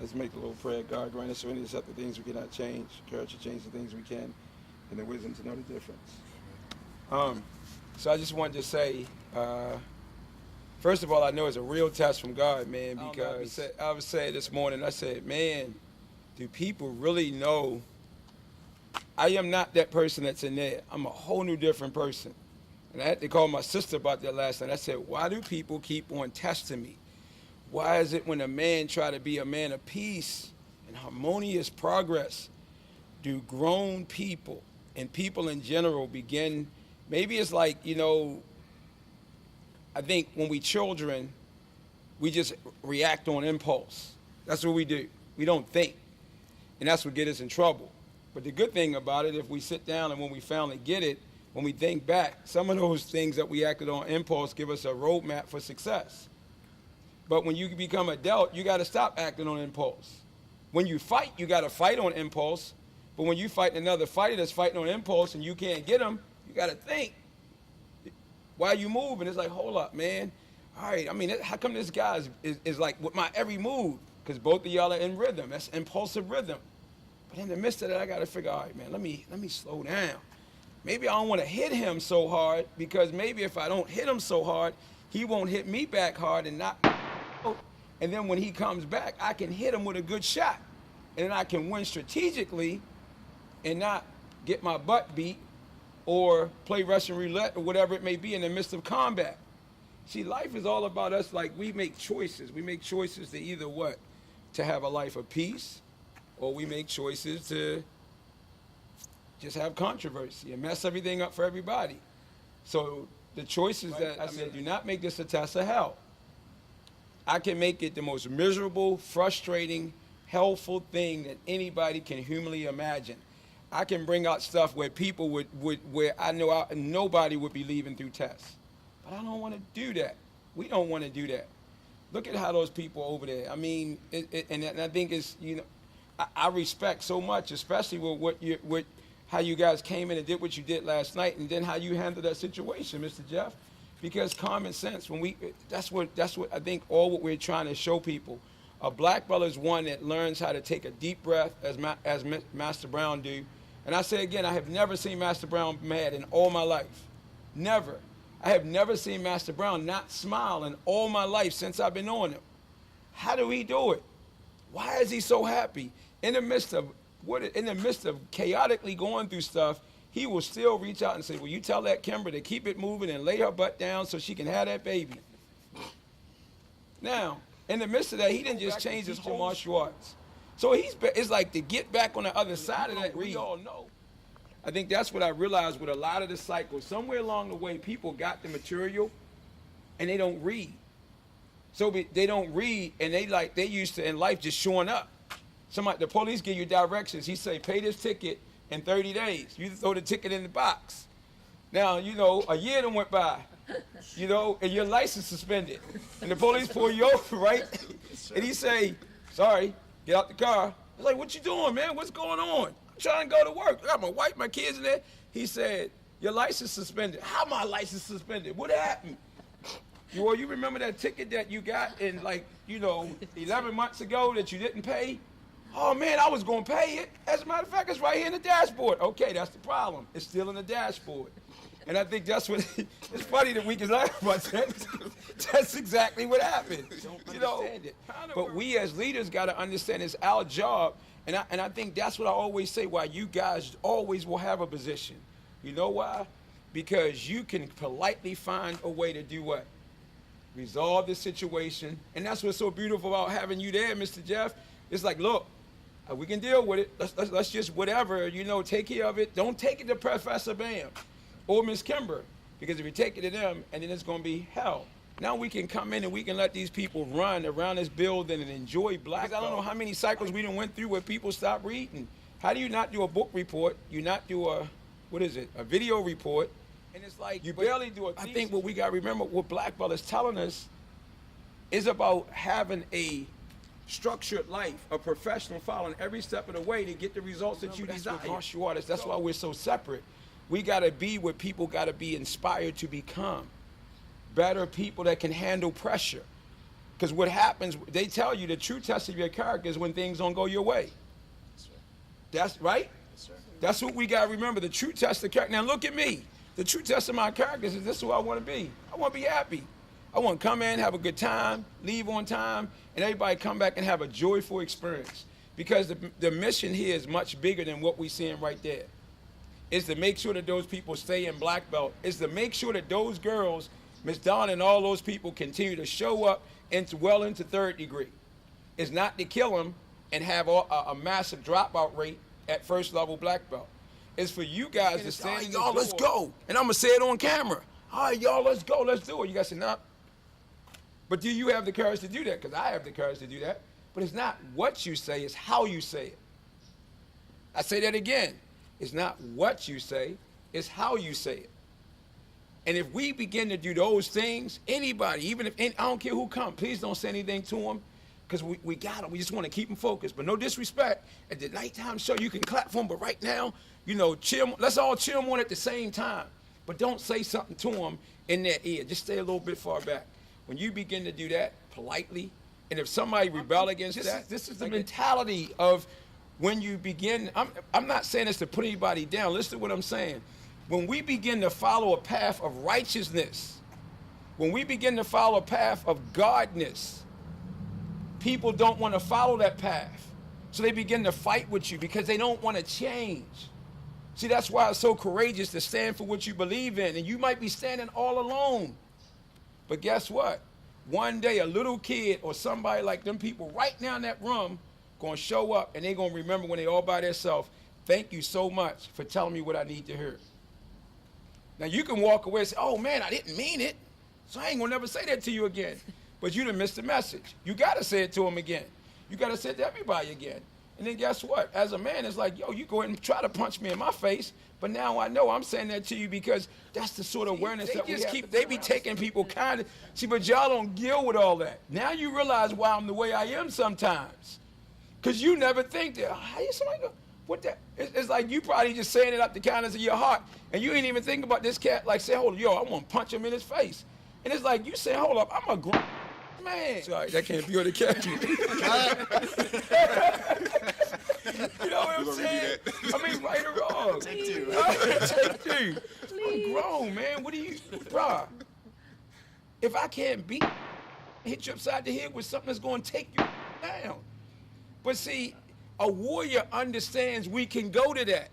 Let's make a little prayer. God, grant us serenity to accept the things we cannot change, courage to change the things we can, and the wisdom to know the difference. So I just wanted to say, first of all, I know it's a real test from God, man, because I was saying this morning, I said, man, do people really know I am not that person that's in there? I'm a whole new different person. And I had to call my sister about that last night. I said, why do people keep on testing me? Why is it when a man try to be a man of peace and harmonious progress, do grown people and people in general begin, maybe it's like, you know, I think when we children, we just react on impulse. That's what we do. We don't think. And that's what gets us in trouble. But the good thing about it, if we sit down and when we finally get it, when we think back, some of those things that we acted on impulse give us a roadmap for success. But when you become adult, you got to stop acting on impulse. When you fight, you got to fight on impulse. But when you fight another fighter that's fighting on impulse and you can't get him, you got to think. While you move, and it's like, hold up, man. All right, I mean, how come this guy is like with my every move? Because both of y'all are in rhythm. That's impulsive rhythm. But in the midst of that, I got to figure, all right, man, let me slow down. Maybe I don't want to hit him so hard because maybe if I don't hit him so hard, he won't hit me back hard and not. And then when he comes back, I can hit him with a good shot. And then I can win strategically and not get my butt beat or play Russian roulette or whatever it may be in the midst of combat. See, life is all about us, like we make choices. We make choices to either what? To have a life of peace, or we make choices to just have controversy and mess everything up for everybody. So the choices that I said, do not make this a test of hell. I can make it the most miserable, frustrating, helpful thing that anybody can humanly imagine. I can bring out stuff where people would where I know nobody would be leaving through tests. But I don't want to do that. We don't want to do that. Look at how those people over there, I mean, and I think it's, you know, I respect so much, especially with how you guys came in and did what you did last night, and then how you handled that situation, Mr. Jeff. Because common sense, that's what I think what we're trying to show people. A black brother is one that learns how to take a deep breath, as Master Brown do. And I say again, I have never seen Master Brown mad in all my life. Never. I have never seen Master Brown not smile in all my life since I've been on him. How do he do it? Why is he so happy? In the midst of chaotically going through stuff, he will still reach out and say, will you tell that Kimber to keep it moving and lay her butt down so she can have that baby? Now, in the midst of that, he didn't just change his whole martial arts. So it's like to get back on the other side of that, we all know. I think that's what I realized with a lot of the cycles. Somewhere along the way, people got the material and they don't read. So they don't read, and they used to in life just showing up. The police give you directions. He say, pay this ticket in 30 days. You throw the ticket in the box. Now, you know, a year done went by, you know, and your license suspended. And the police pull you over, right? And he say, sorry, get out the car. I was like, what you doing, man? What's going on? I'm trying to go to work. I got my wife, my kids in there. He said, your license suspended. How my license suspended? What happened? You remember that ticket that you got in, like, you know, 11 months ago that you didn't pay? Oh, man, I was going to pay it. As a matter of fact, it's right here in the dashboard. Okay, that's the problem. It's still in the dashboard. And I think that's what, it's funny that we can laugh about that. That's exactly what happened. You know, but we as leaders got to understand it's our job. And I think that's what I always say, why you guys always will have a position. You know why? Because you can politely find a way to do what? Resolve the situation. And that's what's so beautiful about having you there, Mr. Jeff. It's like, look, we can deal with it. Let's just whatever, you know, take care of it. Don't take it to Professor Bam or Miss Kimber, because if you take it to them, and then it's going to be hell. Now we can come in and we can let these people run around this building and enjoy black. I don't know how many cycles we done went through where people stop reading. How do you not do a book report? You not do a video report? And it's like you barely do a thesis. I think what we got to remember, what Black Belt is telling us is about having a structured life, a professional following every step of the way to get the results that you desire. Martial artists, that's why we're so separate. We got to be what people got to be inspired to become. Better people that can handle pressure. Because what happens, they tell you the true test of your character is when things don't go your way. Yes, sir. That's right? Yes, sir. That's what we got to remember, the true test of character. Now look at me. The true test of my character is this is who I want to be. I want to be happy. I want to come in, have a good time, leave on time, and everybody come back and have a joyful experience. Because the mission here is much bigger than what we're seeing right there. It's to make sure that those people stay in black belt. It's to make sure that those girls, Miss Donna and all those people continue to show up well into third degree. It's not to kill them and have a massive dropout rate at first level black belt. It's for you guys to stand in the door. Y'all, let's go. And I'm going to say it on camera. All right, y'all, let's go. Let's do it. You guys say, nah. But do you have the courage to do that? Because I have the courage to do that. But it's not what you say, it's how you say it. I say that again. It's not what you say, it's how you say it. And if we begin to do those things, anybody, even if, I don't care who comes, please don't say anything to them, because we got them. We just want to keep them focused. But no disrespect. At the nighttime show, you can clap for them, but right now, you know, chill. Let's all chill one at the same time. But don't say something to them in their ear. Just stay a little bit far back. When you begin to do that politely, and if somebody rebel against that, this is the mentality of when you begin. I'm not saying this to put anybody down. Listen to what I'm saying. When we begin to follow a path of righteousness, when we begin to follow a path of godness, people don't want to follow that path. So they begin to fight with you because they don't want to change. See, that's why it's so courageous to stand for what you believe in. And you might be standing all alone. But guess what? One day a little kid or somebody like them people right now in that room going to show up and they're going to remember when they all by themselves, thank you so much for telling me what I need to hear. Now you can walk away and say, oh man, I didn't mean it, so I ain't going to never say that to you again. But you done missed the message. You got to say it to them again. You got to say it to everybody again. And then guess what? As a man, it's like, yo, you go ahead and try to punch me in my face, but now I know I'm saying that to you because that's the sort of awareness that we have. They be taking people kind of, see, but y'all don't deal with all that. Now you realize why I'm the way I am sometimes. Because you never think that, how you somebody go, what that? It's like you probably just saying it out the kindness of your heart, and you ain't even think about this cat, like say, hold on, yo, I want to punch him in his face. And it's like you say, hold up, I'm a grown man. Sorry, that can't be on the camera. You know what I'm saying? I mean, right or wrong. Take two. Take two. I'm grown, man. What do you, bruh? If I can't hit you upside the head with something that's going to take you down. But see, a warrior understands we can go to that,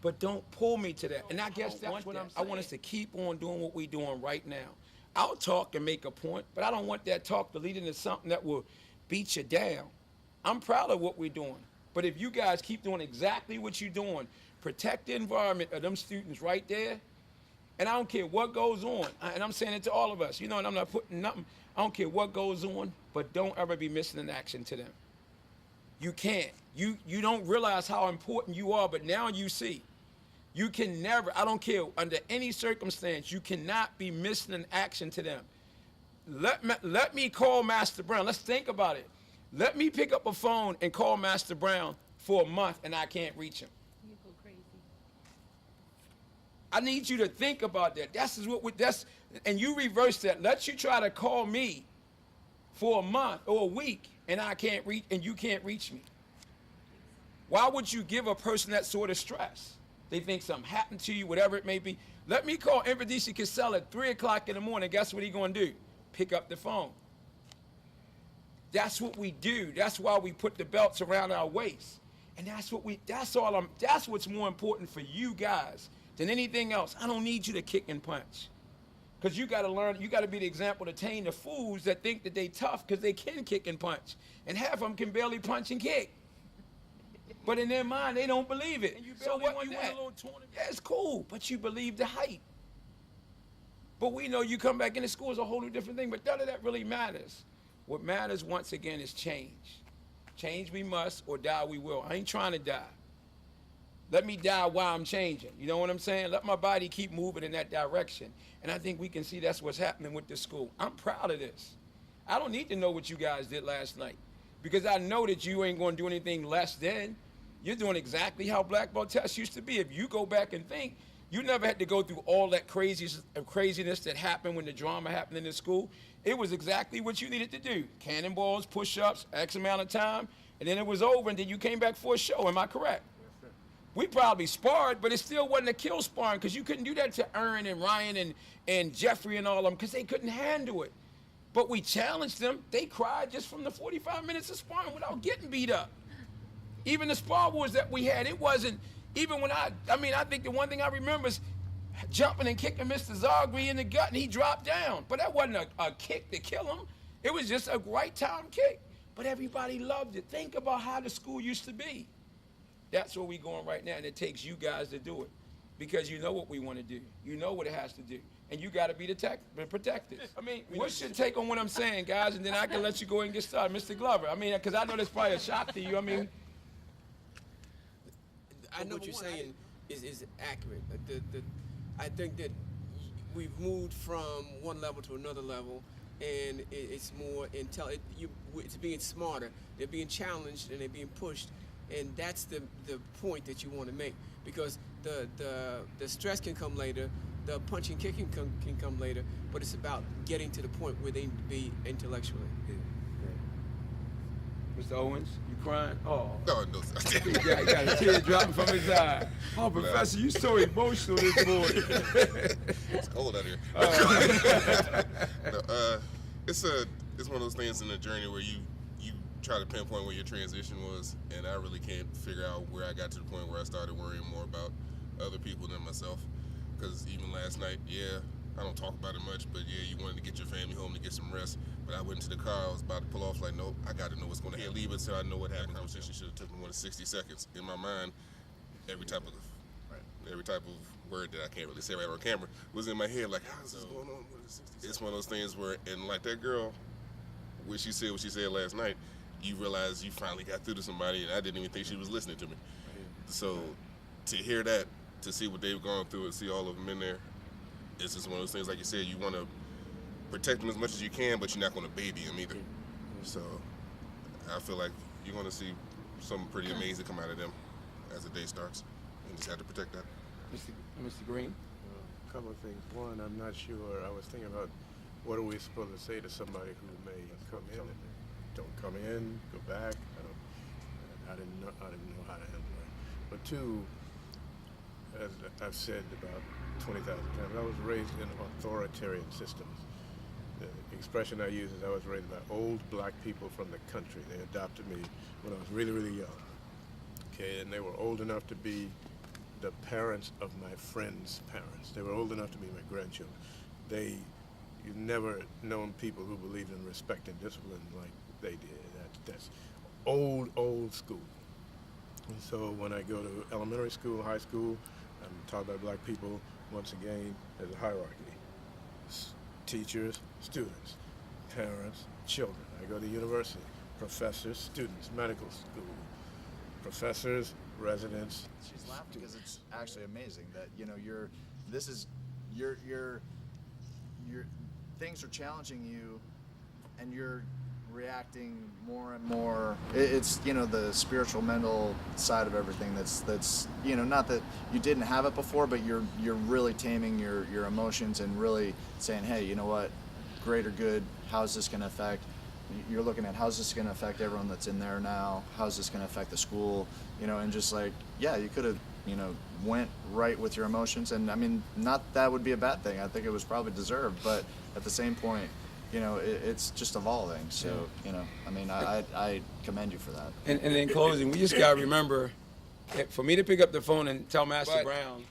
but don't pull me to that. And I guess that's what I'm saying. I want us to keep on doing what we're doing right now. I'll talk and make a point, but I don't want that talk to lead into something that will beat you down. I'm proud of what we're doing. But if you guys keep doing exactly what you're doing, protect the environment of them students right there, and I don't care what goes on, and I'm saying it to all of us, you know, and I'm not putting nothing, I don't care what goes on, but don't ever be missing an action to them. You can't. You don't realize how important you are, but now you see. You can never, I don't care, under any circumstance, you cannot be missing an action to them. Let me call Master Brown. Let's think about it. Let me pick up a phone and call Master Brown for a month and I can't reach him. You go crazy. I need you to think about that. And you reverse that. Let you try to call me for a month or a week and I can't reach, and you can't reach me. Why would you give a person that sort of stress? They think something happened to you, whatever it may be. Let me call Enverdisi Cassell at 3 o'clock in the morning. Guess what he's going to do? Pick up the phone. That's what we do. That's why we put the belts around our waist. And that's what's more important for you guys than anything else. I don't need you to kick and punch. Because you got to learn, you got to be the example to tame the fools that think that they tough because they can kick and punch. And half of them can barely punch and kick. But in their mind, they don't believe it. So what, you win a little tournament? Yeah, it's cool, but you believe the hype. But we know you come back into school is a whole new different thing, but none of that really matters. What matters, once again, is change. Change we must, or die we will. I ain't trying to die. Let me die while I'm changing. You know what I'm saying? Let my body keep moving in that direction. And I think we can see that's what's happening with this school. I'm proud of this. I don't need to know what you guys did last night, because I know that you ain't going to do anything less than. You're doing exactly how black belt tests used to be. If you go back and think, You never had to go through all that craziness that happened when the drama happened in the school. It was exactly what you needed to do. Cannonballs, push-ups, X amount of time, and then it was over, and then you came back for a show. Am I correct? Yes, sir. We probably sparred, but it still wasn't a kill sparring because you couldn't do that to Aaron and Ryan and Jeffrey and all of them because they couldn't handle it. But we challenged them. They cried just from the 45 minutes of sparring without getting beat up. Even the spar wars that we had, it wasn't, even when I think the one thing I remember is jumping and kicking Mr. Zagri in the gut and he dropped down. But that wasn't a kick to kill him. It was just a right time kick. But everybody loved it. Think about how the school used to be. That's where we're going right now, and it takes you guys to do it because you know what we want to do. You know what it has to do, and you got to be protected. I mean, what's your take on what I'm saying, guys? And then I can let you go ahead and get started. Mr. Glover, I mean, because I know that's probably a shock to you. I mean, I know what you're saying is accurate. I think that we've moved from one level to another level, and it's more it's being smarter. They're being challenged and they're being pushed, and that's the point that you want to make, because the stress can come later, the punching kicking can come later, but it's about getting to the point where they need to be intellectually. Yeah. Mr. Owens, you crying? Oh. No. He got a tear dropping from his eye. Oh, Professor, you so emotional this morning. It's cold out here. No, it's one of those things in the journey where you try to pinpoint where your transition was, and I really can't figure out where I got to the point where I started worrying more about other people than myself. Because even last night, I don't talk about it much, but you wanted to get your family home to get some rest. But I went into the car, I was about to pull off, like, nope, I got to know what's going to happen. Leave it until I know what happened. The conversation should have taken more than 60 seconds. In my mind, every type of word that I can't really say right on camera was in my head, like, how is this going on? It's one of those things where, and like that girl, when she said what she said last night, you realize you finally got through to somebody, and I didn't even think she was listening to me. So to hear that, to see what they've gone through and see all of them in there, it's just one of those things, like you said, you want to protect them as much as you can, but you're not going to baby them either. So I feel like you're going to see something pretty amazing come out of them as the day starts, and just have to protect that. Mr. Green? A couple of things. One, I'm not sure. I was thinking about what are we supposed to say to somebody who may come in and don't come in, go back. I didn't know how to handle it. But two, as I've said about 20,000 times, I was raised in authoritarian systems. The expression I use is I was raised by old black people from the country. They adopted me when I was really, really young. Okay, and they were old enough to be the parents of my friends' parents. They were old enough to be my grandchildren. You've never known people who believed in respect and discipline like they did. That's old school. And so when I go to elementary school, high school, I'm taught by black people, once again, there's a hierarchy. Teachers, students, parents, children. I go to university, professors, students, medical school, professors, residents. She's laughing because it's actually amazing that your things are challenging you, and you're reacting more and more. It's the spiritual, mental side of everything. That's not that you didn't have it before, but you're really taming your emotions and really saying, hey, you know what, greater good. How's this going to affect? You're looking at how's this going to affect everyone that's in there now? How's this going to affect the school? And just like, you could have, went right with your emotions. And I mean, not that would be a bad thing. I think it was probably deserved. But at the same point, it's just evolving. So, I commend you for that. And in closing, we just got to remember, for me to pick up the phone and tell Master Brown,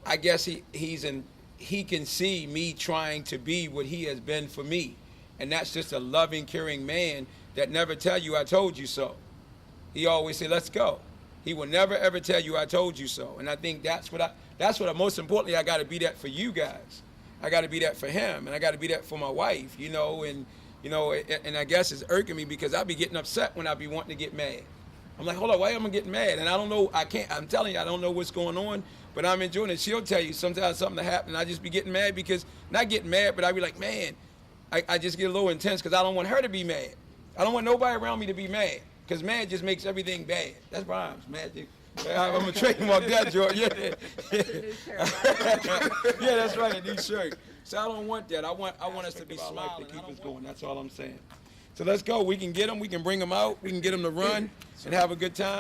I guess he can see me trying to be what he has been for me. And that's just a loving, caring man that never tell you, I told you so. He always say, let's go. He will never, ever tell you, I told you so. And I think that's what most importantly, I got to be that for you guys. I got to be that for him, and I got to be that for my wife, and I guess it's irking me because I be getting upset when I be wanting to get mad. I'm like, hold on, why am I getting mad? And I don't know, I'm telling you, I don't know what's going on, but I'm enjoying it. She'll tell you sometimes something happen, and I just be getting mad because, not getting mad, but I be like, man, I just get a little intense because I don't want her to be mad. I don't want nobody around me to be mad because mad just makes everything bad. That's rhymes, magic. I'm gonna trademark that, George. Yeah, yeah, that's right, a new shirt. So I don't want that. I want us to be smart to keep us going. That's all I'm saying. So let's go. We can get them. We can bring them out. We can get them to run and have a good time.